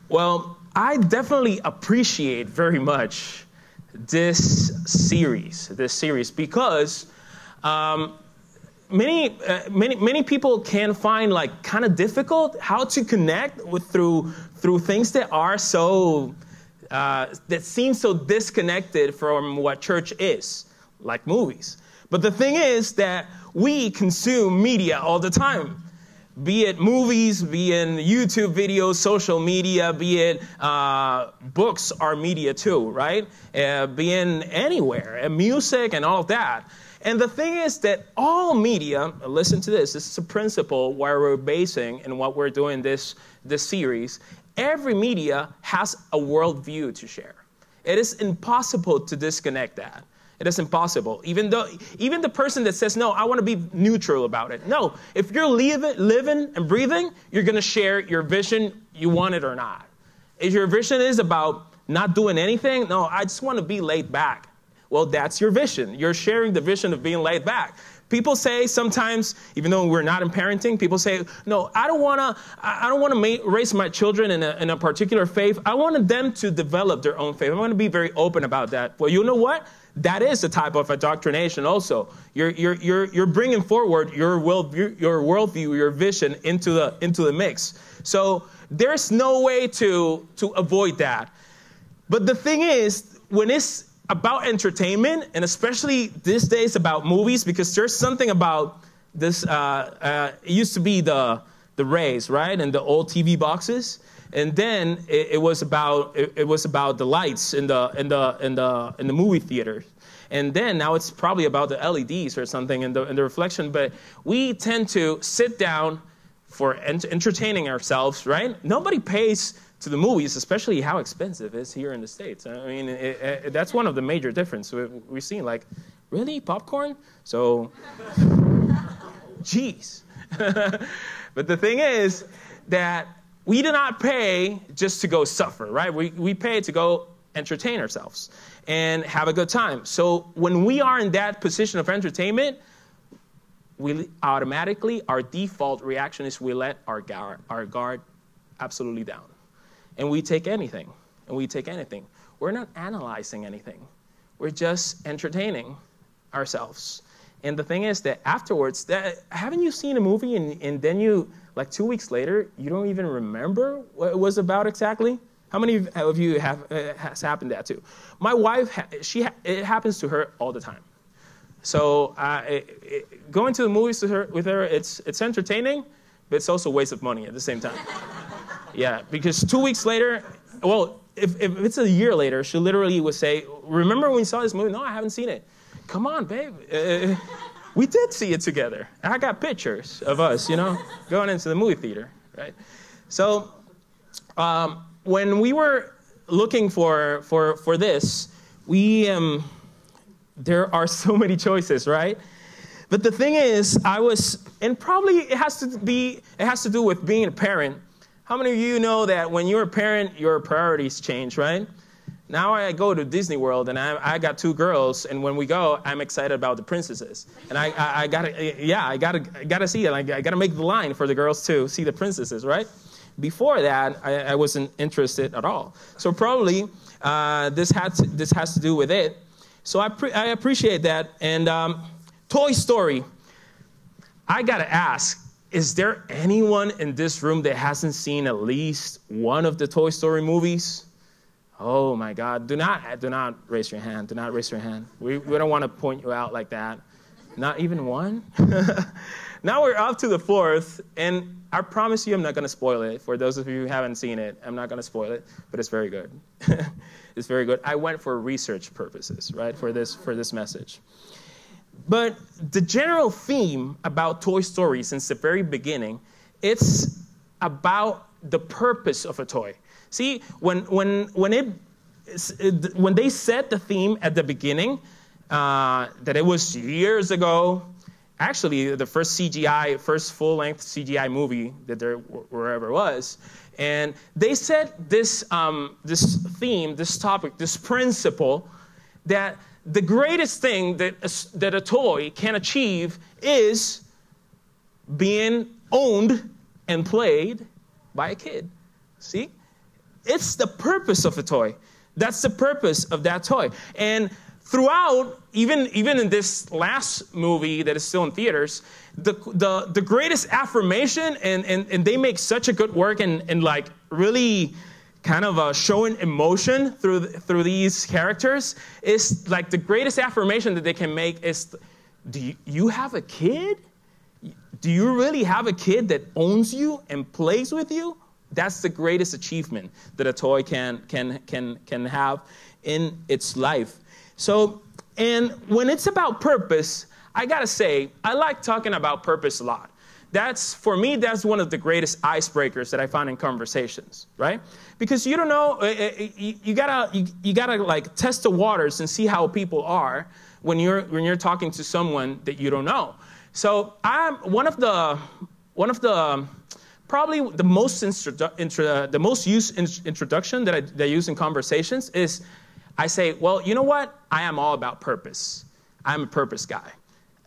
Well, I definitely appreciate very much this series because many people can find like kind of difficult how to connect through things that are so that seem so disconnected from what church is, like movies. But the thing is that we consume media all the time. Be it movies, be it YouTube videos, social media, be it books are media too, right? Be in anywhere, and music and all of that. And the thing is that all media, listen to this is a principle where we're basing and what we're doing this series. Every media has a worldview to share. It is impossible to disconnect that. It is impossible. Even the person that says, no, I want to be neutral about it. No, if you're living and breathing, you're going to share your vision, you want it or not. If your vision is about not doing anything, no, I just want to be laid back. Well, that's your vision. You're sharing the vision of being laid back. People say sometimes, even though we're not in parenting, people say, no, I don't want to raise my children in a particular faith. I want them to develop their own faith. I want to be very open about that. Well, you know what? That is a type of indoctrination also. You're bringing forward your worldview, your vision into the mix. So there's no way to avoid that. But the thing is, when it's about entertainment, and especially these days about movies, because there's something about this, it used to be the rays, right, and the old TV boxes, and then it was about the lights in the movie theaters, and then now it's probably about the LEDs or something in the reflection. But we tend to sit down for entertaining ourselves, right? Nobody pays to the movies, especially how expensive it is here in the States. I mean, that's one of the major differences. We've seen, like, really, popcorn? So, geez. But the thing is that we do not pay just to go suffer, right? We pay to go entertain ourselves and have a good time. So when we are in that position of entertainment, we automatically, our default reaction is we let our guard absolutely down. And we take anything, We're not analyzing anything. We're just entertaining ourselves. And the thing is that afterwards, haven't you seen a movie and then you, like 2 weeks later, you don't even remember what it was about exactly? How many of you has happened that too? My wife, it happens to her all the time. So going to the movies with her, it's entertaining, but it's also a waste of money at the same time. Yeah, because 2 weeks later, well, if it's a year later, she literally would say, remember when we saw this movie? No, I haven't seen it. Come on, babe. We did see it together. I got pictures of us, going into the movie theater, right? So when we were looking for this, there are so many choices, right? But the thing is, and probably it has to do with being a parent. How many of you know that when you're a parent, your priorities change, right? Now I go to Disney World, and I got 2 girls, and when we go, I'm excited about the princesses. And I gotta see it. I gotta make the line for the girls to see the princesses, right? Before that, I wasn't interested at all. So probably this has to do with it. So I appreciate that. And Toy Story, I gotta ask, is there anyone in this room that hasn't seen at least one of the Toy Story movies? Oh my God, do not raise your hand. Do not raise your hand. We don't want to point you out like that. Not even one? Now we're up to the 4th, and I promise you I'm not going to spoil it. For those of you who haven't seen it, I'm not going to spoil it, but it's very good. It's very good. I went for research purposes, right, for this message. But the general theme about Toy Story since the very beginning, it's about the purpose of a toy. See, when they set the theme at the beginning, that it was years ago, actually the first full-length CGI movie that there ever was, and they set this theme, this topic, this principle that the greatest thing that a toy can achieve is being owned and played by a kid. See? it's the purpose of a toy. That's the purpose of that toy. And throughout, even in this last movie that is still in theaters, the greatest affirmation, and they make such a good work and like really kind of showing emotion through these characters, is like the greatest affirmation that they can make is, do you have a kid? Do you really have a kid that owns you and plays with you? That's the greatest achievement that a toy can have in its life. So, and when it's about purpose, I gotta say, I like talking about purpose a lot. For me, that's one of the greatest icebreakers that I find in conversations, right? Because you don't know, you gotta like test the waters and see how people are when you're talking to someone that you don't know. So I'm one of the probably the most used introduction that I use in conversations is, I say, well, you know what? I am all about purpose. I'm a purpose guy.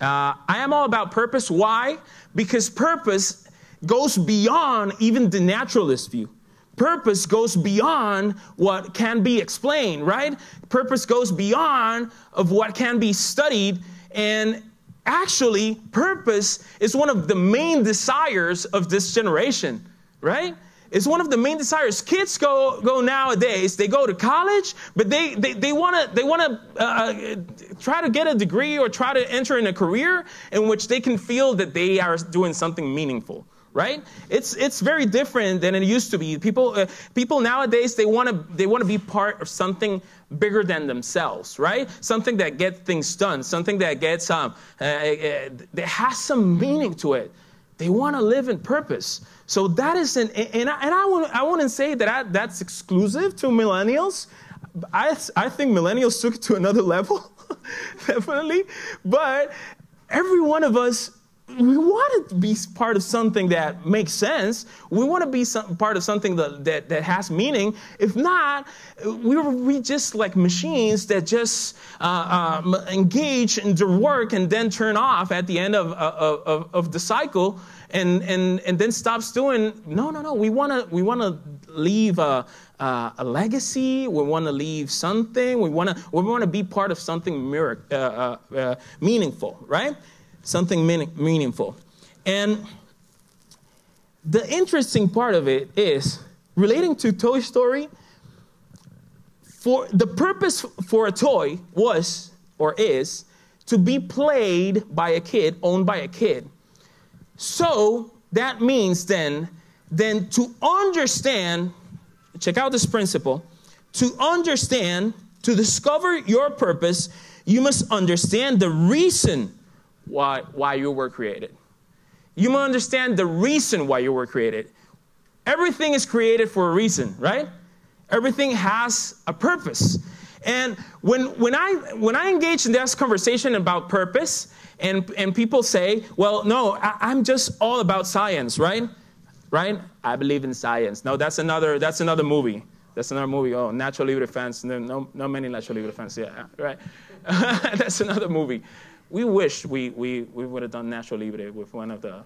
I am all about purpose. Why? Because purpose goes beyond even the naturalist view. Purpose goes beyond what can be explained, right? Purpose goes beyond of what can be studied. And actually, purpose is one of the main desires of this generation, right? It's one of the main desires. Kids go nowadays. They go to college, but they want to try to get a degree or try to enter in a career in which they can feel that they are doing something meaningful, right? It's very different than it used to be. People nowadays, they want to be part of something bigger than themselves, right? Something that gets things done, something that gets that has some meaning to it. They want to live in purpose. So that is I wouldn't say that that's exclusive to millennials. I think millennials took it to another level, definitely. But every one of us, we want to be part of something that makes sense. We want to be part of something that has meaning. If not, we just like machines that just engage in their work and then turn off at the end of the cycle and then stops doing. No. We want to leave a legacy. We want to leave something. We want to be part of something meaningful, right? Something meaningful. And the interesting part of it is, relating to Toy Story, for the purpose for a toy was, or is, to be played by a kid, owned by a kid. So that means then to understand, check out this principle, to understand, to discover your purpose, you must understand the reason why you were created. You must understand the reason why you were created. Everything is created for a reason, right? Everything has a purpose. And when I engage in this conversation about purpose, and people say, well, no, I'm just all about science, right? Right? I believe in science. No, that's another movie. That's another movie. Oh, Natural Libre Defense. No many Natural Libre Defense. Yeah, right. That's another movie. We wish we would have done Natural Libre with one of the...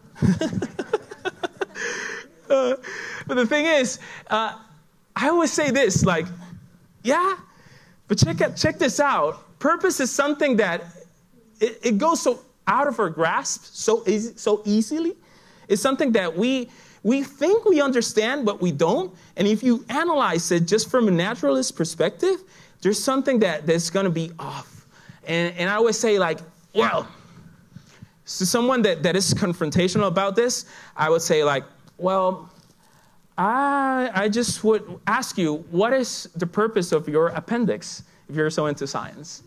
But the thing is, I always say this, like, yeah, but check this out. Purpose is something that it goes so out of our grasp so easily. It's something that we think we understand, but we don't. And if you analyze it just from a naturalist perspective, there's something that's going to be off. And I always say, like, well, to someone that is confrontational about this, I would say, like, well, I just would ask you, what is the purpose of your appendix if you're so into science?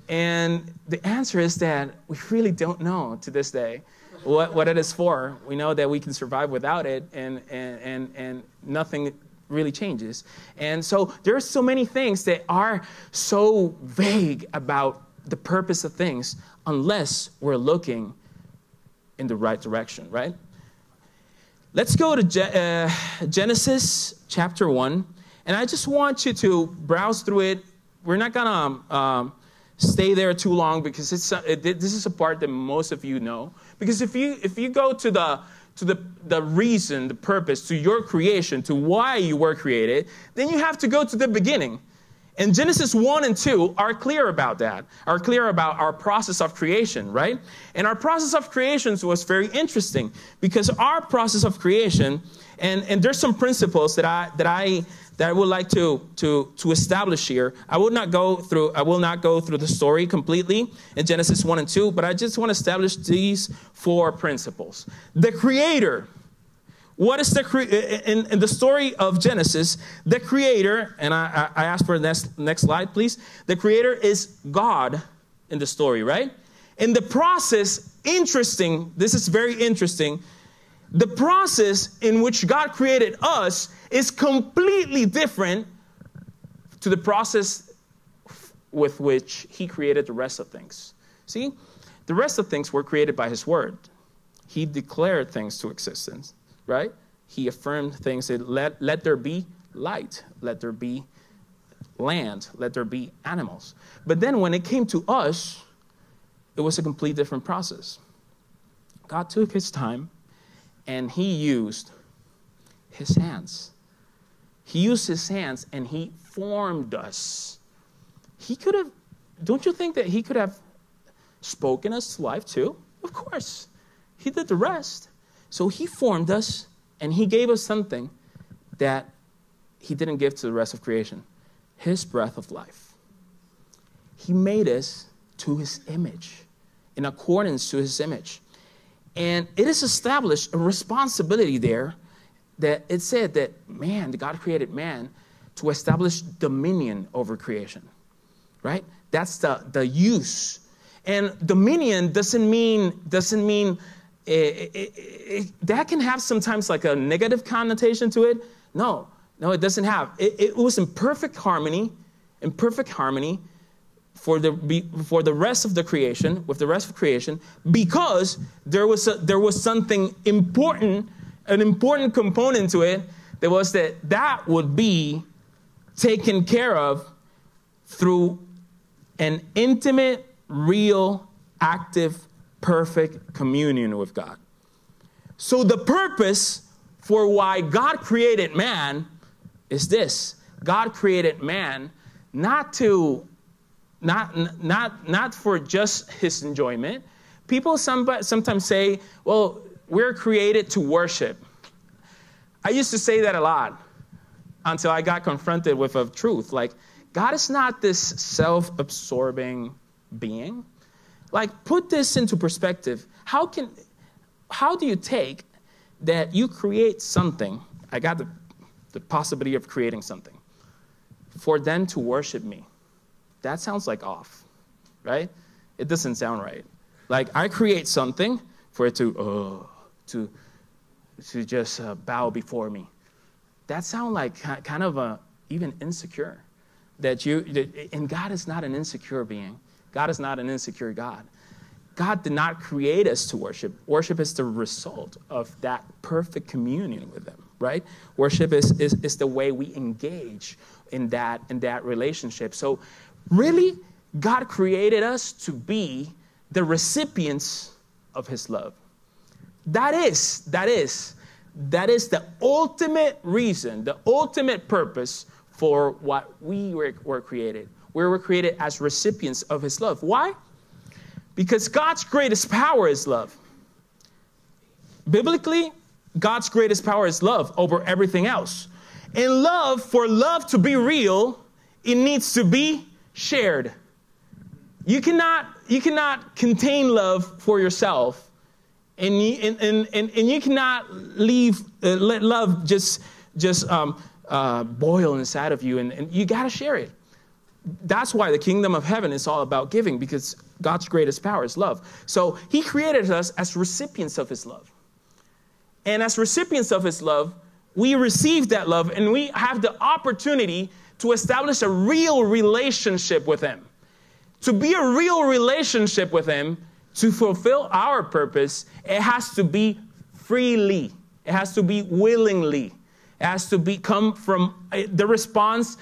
And the answer is that we really don't know to this day what it is for. We know that we can survive without it, and nothing really changes. And so there are so many things that are so vague about the purpose of things unless we're looking in the right direction, right? Let's go to Genesis chapter 1. And I just want you to browse through it. We're not going to stay there too long because this is a part that most of you know. Because if you go to to the reason, the purpose, to your creation, to why you were created, then you have to go to the beginning. And Genesis 1 and 2 are clear about that, are clear about our process of creation, right? And our process of creation was very interesting because our process of creation, and there's some principles that I would like to establish here. I will not go through the story completely in Genesis 1 and 2, but I just want to establish these 4 principles. The Creator. What is in the story of Genesis, the Creator, and I ask for the next slide, please. The Creator is God in the story, right? In the process, interesting, this is very interesting. The process in which God created us is completely different to the process with which he created the rest of things. See, the rest of things were created by his word. He declared things to existence. Right? He affirmed things that let there be light, let there be land, let there be animals. But then when it came to us, it was a complete different process. God took his time and he used his hands. He used his hands and he formed us. He could have, don't you think that he could have spoken us to life too? Of course. He did the rest. So he formed us, and he gave us something that he didn't give to the rest of creation, his breath of life. He made us to his image, in accordance to his image. And it is established a responsibility there that it said that God created man to establish dominion over creation, right? That's the use. And dominion doesn't mean that can have sometimes like a negative connotation to it. No, it doesn't have. It was in perfect harmony for the rest of the creation, with the rest of creation, because there was something important, an important component to it, that was that would be taken care of through an intimate, real, active, perfect communion with God. So the purpose for why God created man is this. God created man not for just his enjoyment. People sometimes say, well, we're created to worship. I used to say that a lot until I got confronted with a truth. Like, God is not this self-absorbing being. Like, put this into perspective. How do you take that you create something? I got the possibility of creating something for them to worship me. That sounds like off, right? It doesn't sound right. Like, I create something for it to just bow before me. That sounds like kind of even insecure. And God is not an insecure being. God is not an insecure God. God did not create us to worship. Worship is the result of that perfect communion with him, right? Worship is the way we engage in that relationship. So really, God created us to be the recipients of his love. That is the ultimate reason, the ultimate purpose for what we were created. We were created as recipients of his love. Why? Because God's greatest power is love. Biblically, God's greatest power is love over everything else. And for love to be real, it needs to be shared. You cannot contain love for yourself, and you cannot let love just boil inside of you, and you got to share it. That's why the kingdom of heaven is all about giving, because God's greatest power is love. So he created us as recipients of his love. And as recipients of his love, we receive that love, and we have the opportunity to establish a real relationship with him. To be a real relationship with him, to fulfill our purpose, it has to be freely. It has to be willingly. It has to come from the response.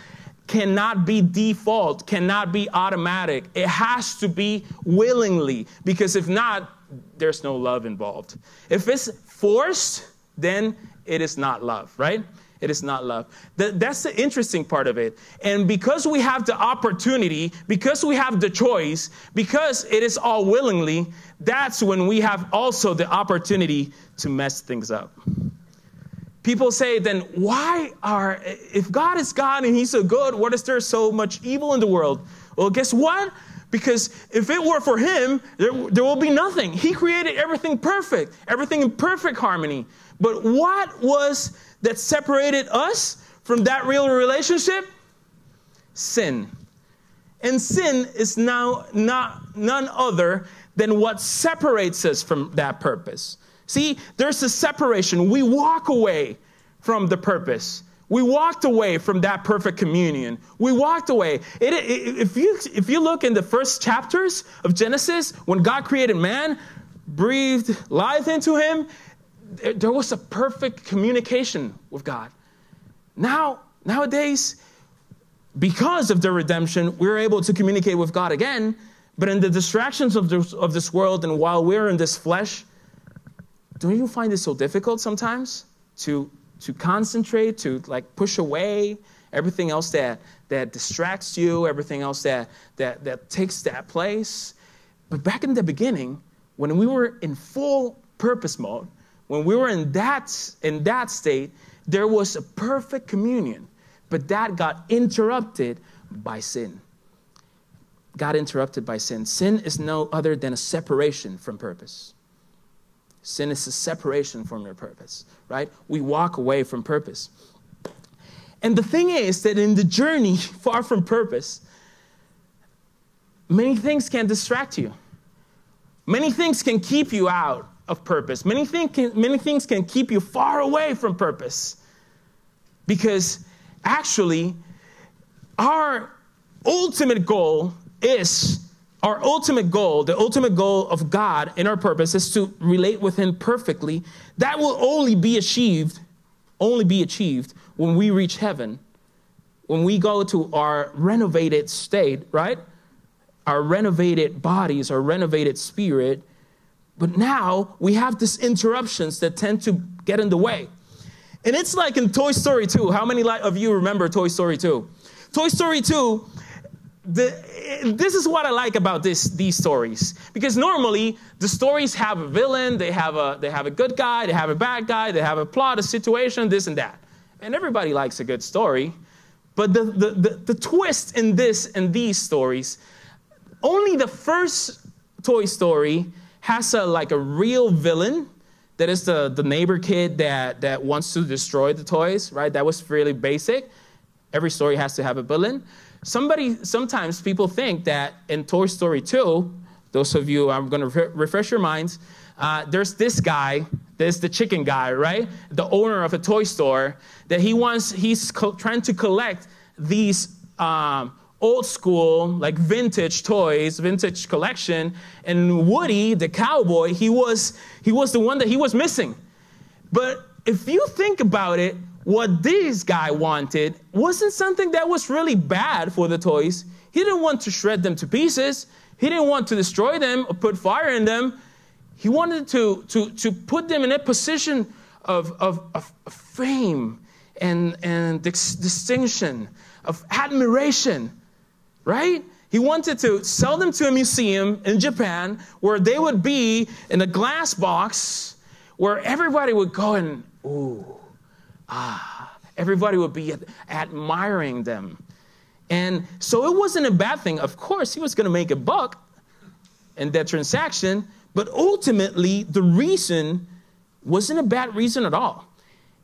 Cannot be default, cannot be automatic. It has to be willingly, because if not, there's no love involved. If it's forced, then it is not love, right? It is not love. That's the interesting part of it. And because we have the opportunity, because we have the choice, because it is all willingly, that's when we have also the opportunity to mess things up. People say, then if God is God and he's so good, what is there so much evil in the world? Well, guess what? Because if it were for him, there will be nothing. He created everything perfect, everything in perfect harmony. But what was that separated us from that real relationship? Sin. And sin is now none other than what separates us from that purpose. See, there's a separation. We walk away from the purpose. We walked away from that perfect communion. We walked away. If you look in the first chapters of Genesis, when God created man, breathed life into him, there was a perfect communication with God. Nowadays, because of the redemption, we're able to communicate with God again. But in the distractions of this world, and while we're in this flesh, don't you find it so difficult sometimes to concentrate, to like push away everything else that distracts you, everything else that takes that place? But back in the beginning, when we were in full purpose mode, when we were in that state, there was a perfect communion. But that got interrupted by sin. Got interrupted by sin. Sin is no other than a separation from purpose. Sin is a separation from your purpose, right? We walk away from purpose. And the thing is that in the journey far from purpose, many things can distract you. Many things can keep you out of purpose. Many things can keep you far away from purpose. Because actually, the ultimate goal of God in our purpose is to relate with him perfectly. That will only be achieved when we reach heaven, when we go to our renovated state, right? Our renovated bodies, our renovated spirit. But now we have these interruptions that tend to get in the way. And it's like in Toy Story 2. How many of you remember Toy Story 2? Toy Story 2, this is what I like about these stories. Because normally the stories have a villain, they have a good guy, they have a bad guy, they have a plot, a situation, this and that. And everybody likes a good story. But the twist in these stories, only the first Toy Story has a real villain. That is the neighbor kid that wants to destroy the toys, right? That was really basic. Every story has to have a villain. Sometimes people think that in Toy Story 2, those of you, I'm going to refresh your minds, there's this guy, there's the chicken guy, right? The owner of a toy store, that he's trying to collect these old school, like vintage toys, vintage collection. And Woody, the cowboy, he was the one that he was missing. But if you think about it, what this guy wanted wasn't something that was really bad for the toys. He didn't want to shred them to pieces. He didn't want to destroy them or put fire in them. He wanted to put them in a position of fame and distinction, of admiration. Right? He wanted to sell them to a museum in Japan where they would be in a glass box where everybody would go and, everybody would be admiring them. And so it wasn't a bad thing. Of course, he was going to make a buck in that transaction, but ultimately the reason wasn't a bad reason at all.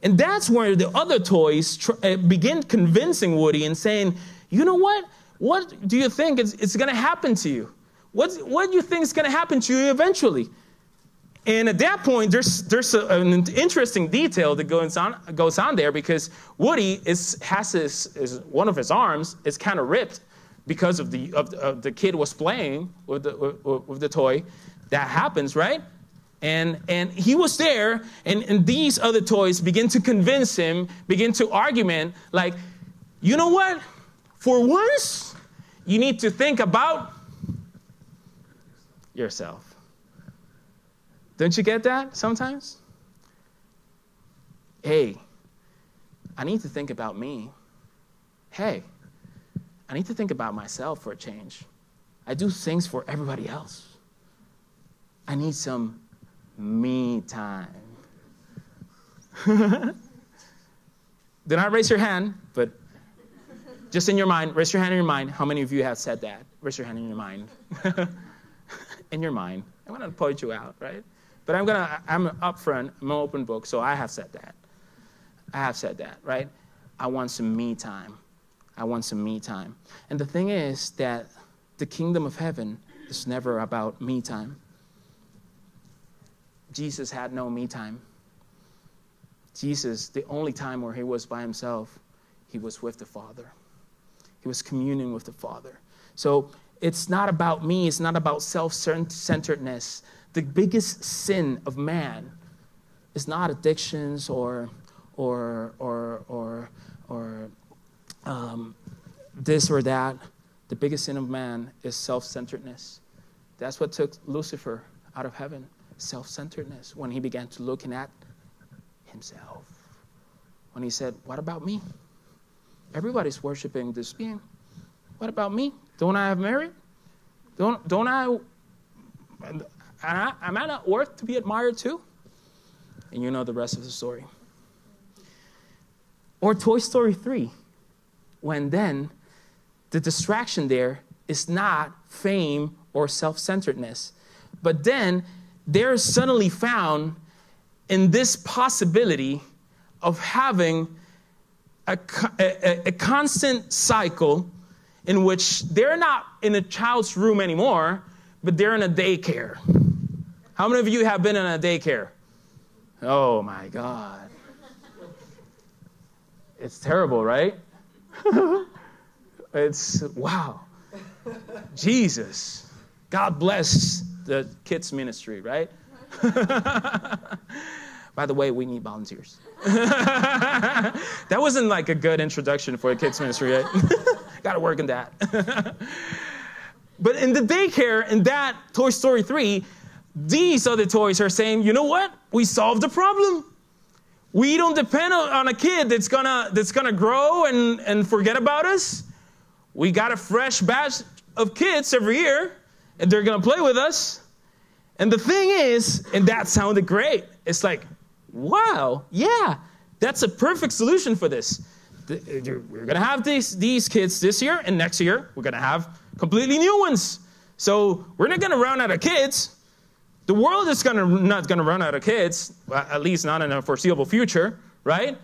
And that's where the other toys begin convincing Woody and saying, you know what? What do you think it's going to happen to you? What do you think is going to happen to you eventually? And at that point, there's an interesting detail that goes on there, because Woody has one of his arms is kind of ripped because of the kid was playing with the toy. That happens, right? And he was there, and these other toys begin to convince him, begin to argument, like, you know what? For once, you need to think about yourself. Don't you get that sometimes? Hey, I need to think about me. Hey, I need to think about myself for a change. I do things for everybody else. I need some me time. Do not raise your hand, but just in your mind, raise your hand in your mind. How many of you have said that? Raise your hand in your mind. In your mind. I'm going to point you out, right? But I'm up front. I'm an open book, so I have said that. I have said that, right? I want some me time. I want some me time. And the thing is that the kingdom of heaven is never about me time. Jesus had no me time. Jesus, the only time where he was by himself, he was with the Father. He was communing with the Father. So it's not about me. It's not about self-centeredness. The biggest sin of man is not addictions or this or that. The biggest sin of man is self-centeredness. That's what took Lucifer out of heaven, self-centeredness, when he began to look at himself. When he said, what about me? Everybody's worshiping this being. What about me? Don't I have merit? Don't I? Am I not worth to be admired too? And you know the rest of the story. Or Toy Story 3, when then the distraction there is not fame or self-centeredness, but then they're suddenly found in this possibility of having a constant cycle in which they're not in a child's room anymore, but they're in a daycare. How many of you have been in a daycare? Oh my God. It's terrible, right? It's, wow. Jesus. God bless the kids ministry, right? By the way, we need volunteers. That wasn't like a good introduction for a kids ministry, right? Got to work on that. But in the daycare, in that Toy Story 3, these other toys are saying, you know what? We solved the problem. We don't depend on a kid that's gonna grow and forget about us. We got a fresh batch of kids every year, and they're gonna play with us. And the thing is, and that sounded great. It's like, wow, yeah, that's a perfect solution for this. We're gonna have these kids this year, and next year we're gonna have completely new ones. So we're not gonna run out of kids. The world is not going to run out of kids, at least not in a foreseeable future, right?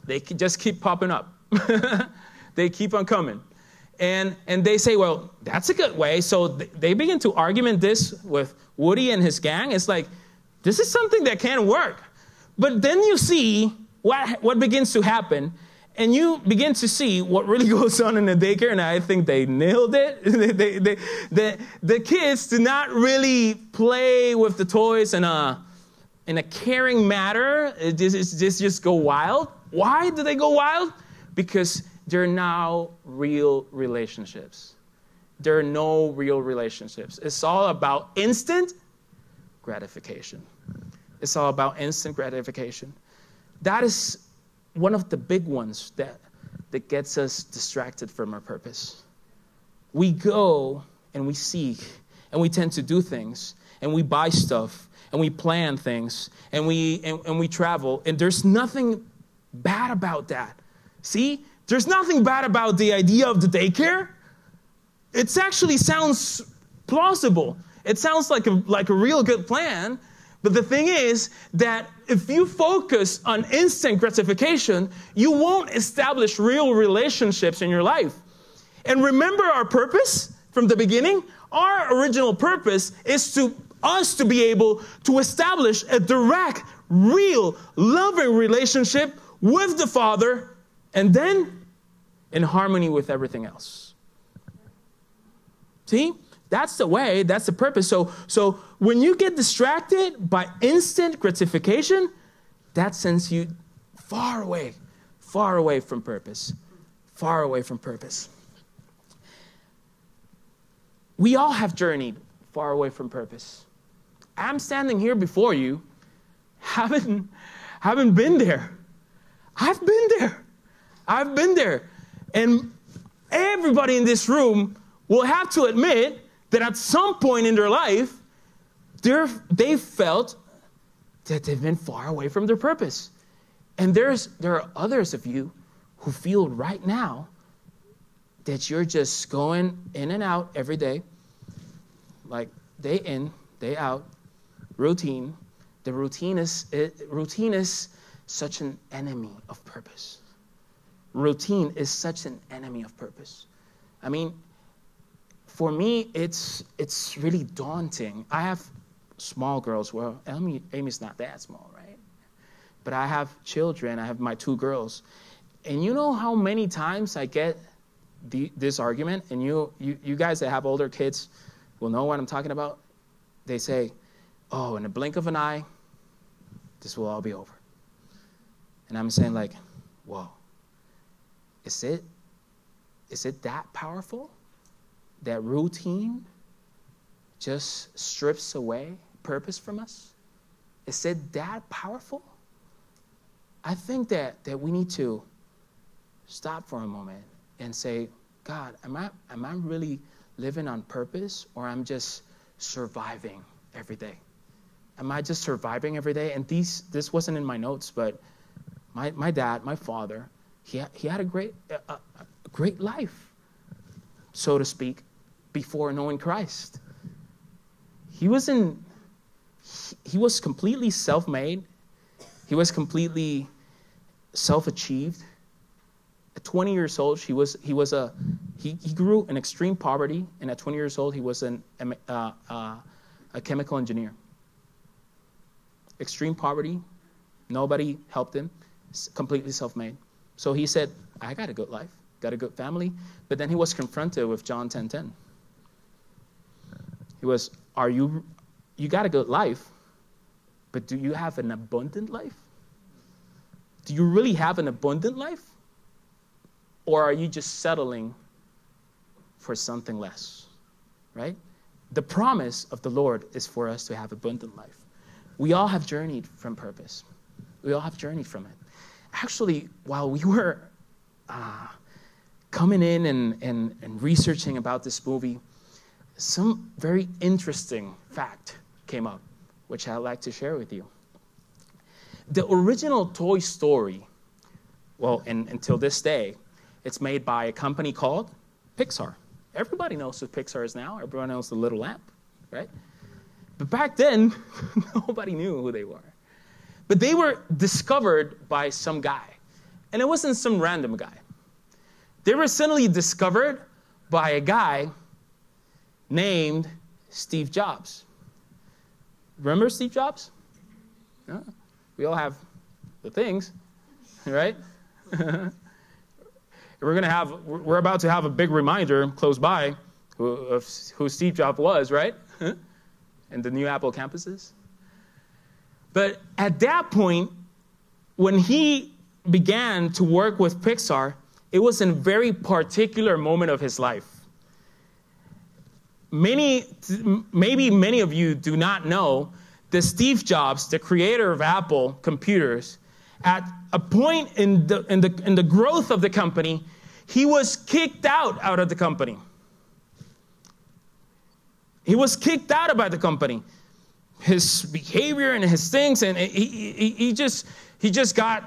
They just keep popping up. They keep on coming. And they say, well, that's a good way. So they begin to argument this with Woody and his gang. It's like, this is something that can work. But then you see what begins to happen, and you begin to see what really goes on in the daycare, and I think they nailed it. The kids do not really play with the toys in a caring manner. It just go wild. Why do they go wild? Because they're now real relationships. There are no real relationships. It's all about instant gratification. It's all about instant gratification. That is one of the big ones that gets us distracted from our purpose. We go and we seek and we tend to do things and we buy stuff and we plan things and we travel, and there's nothing bad about that. See, there's nothing bad about the idea of the daycare. It actually sounds plausible. It sounds like a real good plan. But the thing is that if you focus on instant gratification, you won't establish real relationships in your life. And remember our purpose from the beginning? Our original purpose is to be able to establish a direct, real, loving relationship with the Father, and then in harmony with everything else. See? That's the way, that's the purpose. So when you get distracted by instant gratification, that sends you far away from purpose, far away from purpose. We all have journeyed far away from purpose. I'm standing here before you, haven't been there. I've been there. I've been there. And everybody in this room will have to admit that at some point in their life, they felt that they've been far away from their purpose. And there are others of you who feel right now that you're just going in and out every day, like day in, day out, routine. The routine is such an enemy of purpose. Routine is such an enemy of purpose. I mean, for me, it's really daunting. I have small girls. Well, Amy's not that small, right? But I have children. I have my 2 girls. And you know how many times I get this argument? And you guys that have older kids will know what I'm talking about. They say, oh, in a blink of an eye, this will all be over. And I'm saying like, whoa, is it that powerful? That routine just strips away purpose from us? Is it that powerful? I think that we need to stop for a moment and say, God, am I really living on purpose, or I'm just surviving every day? Am I just surviving every day? And this wasn't in my notes, but my dad, my father, he had a great life, so to speak, before knowing Christ. He was completely self-made. He was completely self-achieved. At 20 years old, he grew in extreme poverty, and at 20 years old, he was a chemical engineer. Extreme poverty, nobody helped him, completely self-made. So he said, I got a good life, got a good family, but then he was confronted with John 10:10. He was, you got a good life, but do you have an abundant life? Do you really have an abundant life? Or are you just settling for something less, right? The promise of the Lord is for us to have abundant life. We all have journeyed from purpose. We all have journeyed from it. Actually, while we were coming in and researching about this movie, some very interesting fact came up, which I'd like to share with you. The original Toy Story, well, and until this day, it's made by a company called Pixar. Everybody knows who Pixar is now. Everyone knows the little lamp, right? But back then, nobody knew who they were. But they were discovered by some guy. And it wasn't some random guy. They were suddenly discovered by a guy named Steve Jobs. Remember Steve Jobs? Yeah. We all have the things, right? We're about to have a big reminder close by of who Steve Jobs was, right? And the new Apple campuses. But at that point, when he began to work with Pixar, it was in a very particular moment of his life. Maybe many of you do not know that Steve Jobs, the creator of Apple computers, at a point in the growth of the company, he was kicked out of the company. He was kicked out by the company. His behavior and his things, and he just got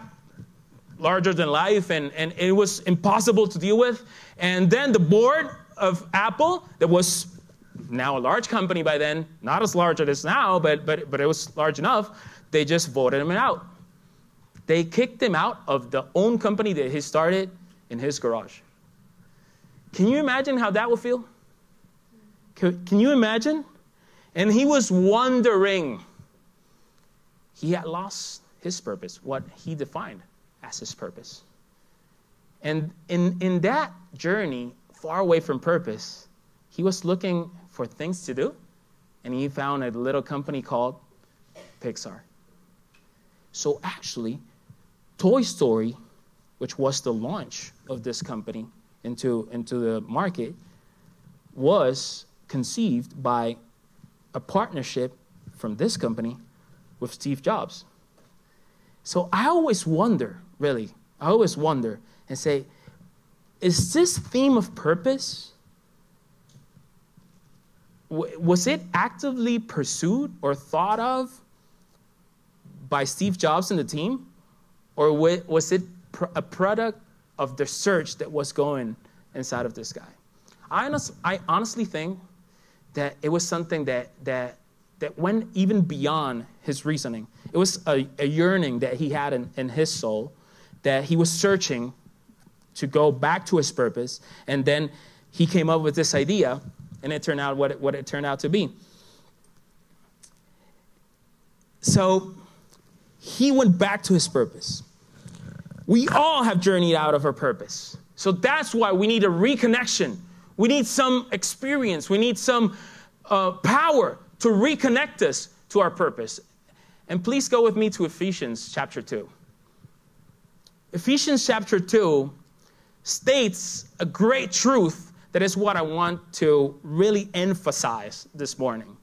larger than life, and it was impossible to deal with. And then the board of Apple, that was now a large company by then, not as large as it is now, but it was large enough, they just voted him out. They kicked him out of the own company that he started in his garage. Can you imagine how that would feel? Can you imagine? And he was wondering. He had lost his purpose, what he defined as his purpose. And in that journey, far away from purpose, he was looking for things to do, and he found a little company called Pixar. So actually, Toy Story, which was the launch of this company into the market, was conceived by a partnership from this company with Steve Jobs. So I always wonder, really, and say, is this theme of purpose, was it actively pursued or thought of by Steve Jobs and the team? Or was it a product of the search that was going inside of this guy? I honestly think that it was something that went even beyond his reasoning. It was a yearning that he had in his soul, that he was searching to go back to his purpose, and then he came up with this idea, and it turned out what it turned out to be. So he went back to his purpose. We all have journeyed out of our purpose. So that's why we need a reconnection. We need some experience. We need some power to reconnect us to our purpose. And please go with me to Ephesians chapter 2. Ephesians chapter 2 states a great truth that is what I want to really emphasize this morning.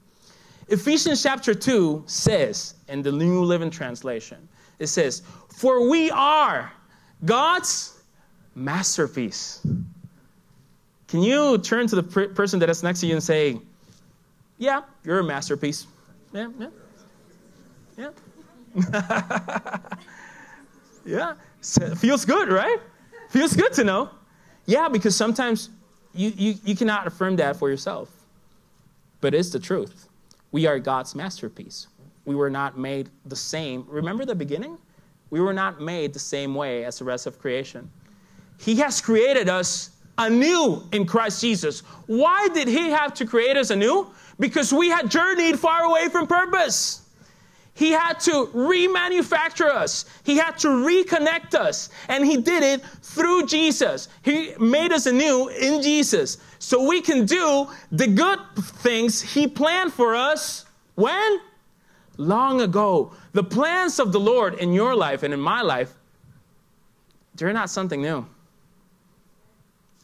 Ephesians chapter 2 says, in the New Living Translation, it says, "For we are God's masterpiece." Can you turn to the person that is next to you and say, yeah, you're a masterpiece. Yeah. Yeah. So, feels good, right? Feels good to know. Yeah, because sometimes you cannot affirm that for yourself. But it's the truth. We are God's masterpiece. We were not made the same. Remember the beginning? We were not made the same way as the rest of creation. He has created us anew in Christ Jesus. Why did he have to create us anew? Because we had journeyed far away from purpose. He had to remanufacture us. He had to reconnect us. And he did it through Jesus. He made us anew in Jesus. So we can do the good things he planned for us. When? Long ago. The plans of the Lord in your life and in my life, they're not something new.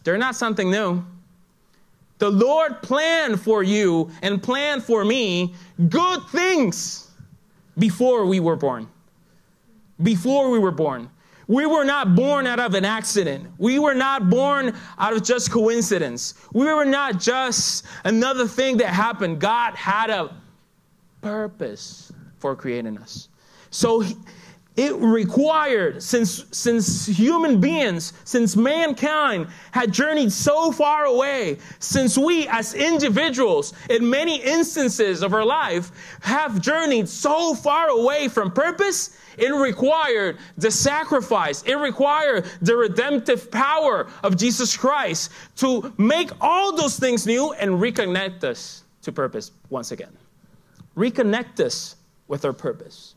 They're not something new. The Lord planned for you and planned for me good things before we were born. Before we were born. We were not born out of an accident. We were not born out of just coincidence. We were not just another thing that happened. God had a purpose for creating us. So it required, since human beings, since mankind had journeyed so far away, since we as individuals, in many instances of our life, have journeyed so far away from purpose, it required the sacrifice. It required the redemptive power of Jesus Christ to make all those things new and reconnect us to purpose once again. Reconnect us with our purpose.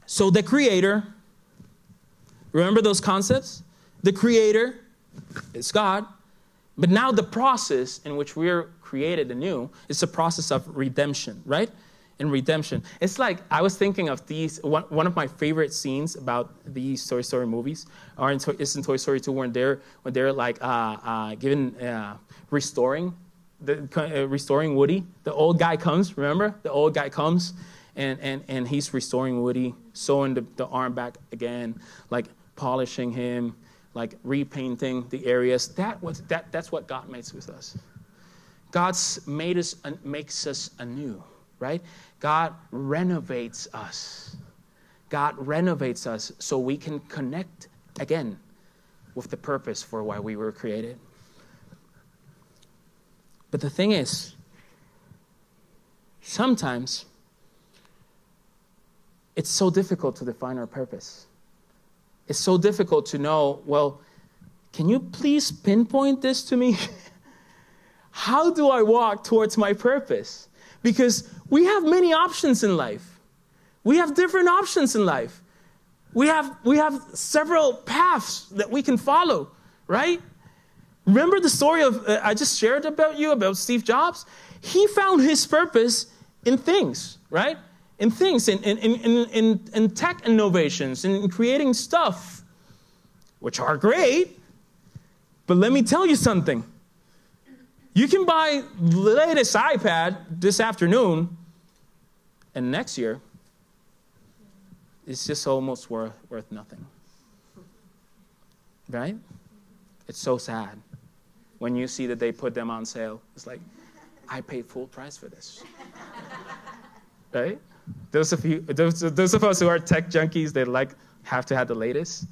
So the Creator, remember those concepts? The Creator is God. But now the process in which we're created anew is the process of redemption, right? In redemption. It's like, I was thinking of these, one of my favorite scenes about these Toy Story movies is in Toy Story 2 when they're like restoring Woody. The old guy comes, remember? The old guy comes. And he's restoring Woody, sewing the arm back again, like polishing him, like repainting the areas. That's what God makes with us. God's makes us anew, right? God renovates us. God renovates us so we can connect again with the purpose for why we were created. But the thing is, sometimes it's so difficult to define our purpose. It's so difficult to know, well, can you please pinpoint this to me? How do I walk towards my purpose? Because we have many options in life. We have different options in life. We have several paths that we can follow, right? Remember the story of, I just shared about Steve Jobs? He found his purpose in things, right? In things, in tech innovations, in creating stuff, which are great. But let me tell you something. You can buy the latest iPad this afternoon, and next year, it's just almost worth nothing. Right? It's so sad when you see that they put them on sale. It's like, I paid full price for this. Right? Those of us who are tech junkies, they have to have the latest.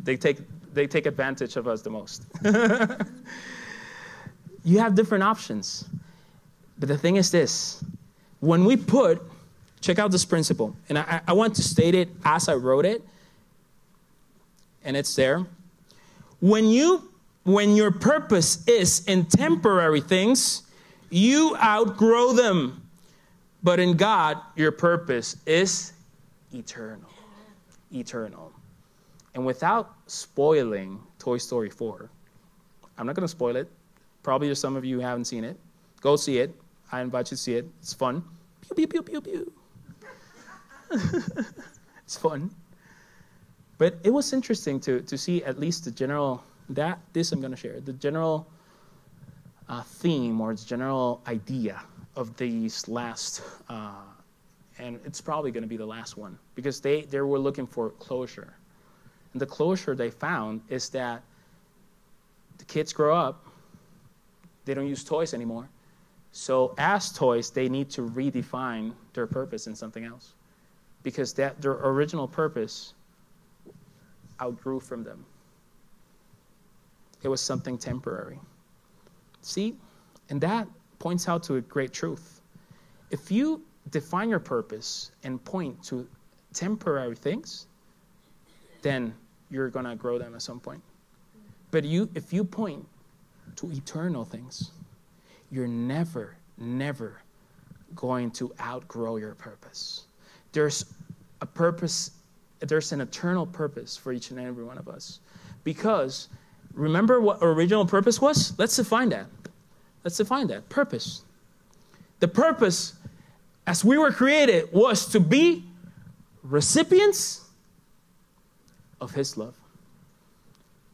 They take advantage of us the most. You have different options. But the thing is this. When we check out this principle. And I want to state it as I wrote it. And it's there. When your purpose is in temporary things, you outgrow them. But in God, your purpose is eternal. Eternal. And without spoiling Toy Story 4, I'm not going to spoil it. Probably there's some of you who haven't seen it. Go see it. I invite you to see it. It's fun. Pew, pew, pew, pew, pew. It's fun. But it was interesting to see at least the general, I'm going to share, the general theme or the general idea of these last, and it's probably going to be the last one, because they were looking for closure. And the closure they found is that the kids grow up, they don't use toys anymore. So as toys, they need to redefine their purpose in something else, because their original purpose outgrew from them. It was something temporary. See, and that points out to a great truth. If you define your purpose and point to temporary things, then you're going to grow them at some point. But if you point to eternal things, you're never, never going to outgrow your purpose. There's a purpose, there's an eternal purpose for each and every one of us. Because remember what original purpose was? Let's define that. Purpose. The purpose, as we were created, was to be recipients of his love.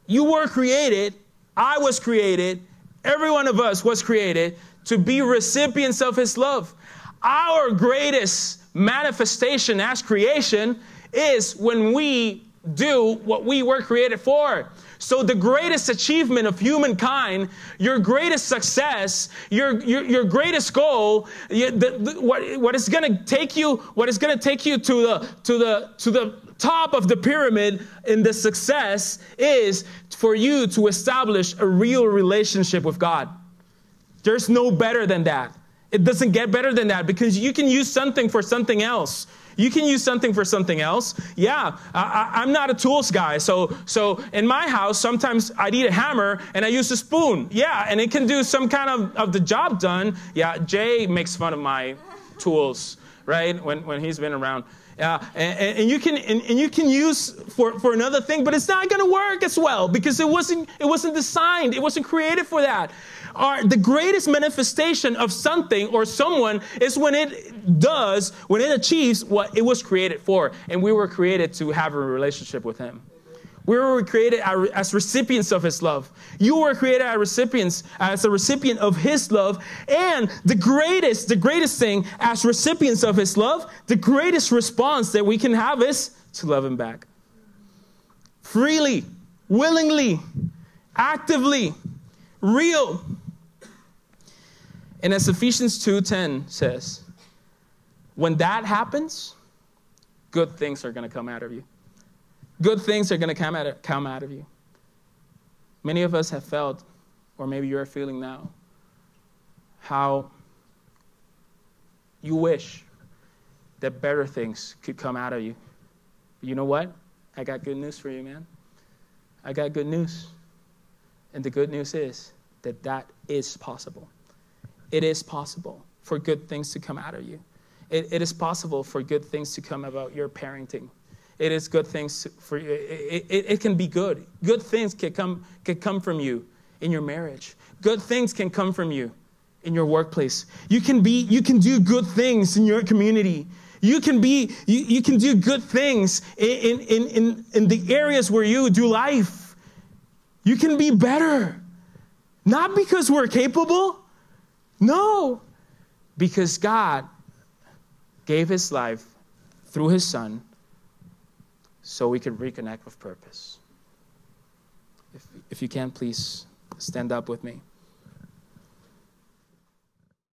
You were created, I was created, every one of us was created to be recipients of his love. Our greatest manifestation as creation is when we do what we were created for. So the greatest achievement of humankind, your greatest success, your greatest goal, what is going to take you to the top of the pyramid in the success is for you to establish a real relationship with God. There's no better than that. It doesn't get better than that, because you can use something for something else. You can use something for something else. Yeah, I'm not a tools guy. So in my house, sometimes I need a hammer and I use a spoon. Yeah, and it can do some kind of the job done. Yeah, Jay makes fun of my tools, right, when he's been around. And you can use for another thing, but it's not going to work as well, because it wasn't designed. It wasn't created for that. The greatest manifestation of something or someone is when it achieves what it was created for. And we were created to have a relationship with him. We were created as recipients of his love. You were created as a recipient of his love. And the greatest thing as recipients of his love, the greatest response that we can have is to love him back. Freely, willingly, actively, real. And as Ephesians 2:10 says, when that happens, good things are going to come out of you. Good things are going to come out of you. Many of us have felt, or maybe you're feeling now, how you wish that better things could come out of you. But you know what? I got good news for you, man. I got good news. And the good news is that is possible. It is possible for good things to come out of you. It is possible for good things to come about your parenting. It is good things for you. It can be good. Good things can come from you in your marriage. Good things can come from you in your workplace. You can do good things in your community. You can do good things in the areas where you do life. You can be better. Not because we're capable. No. Because God gave his life through his son so we could reconnect with purpose. If you can, please stand up with me.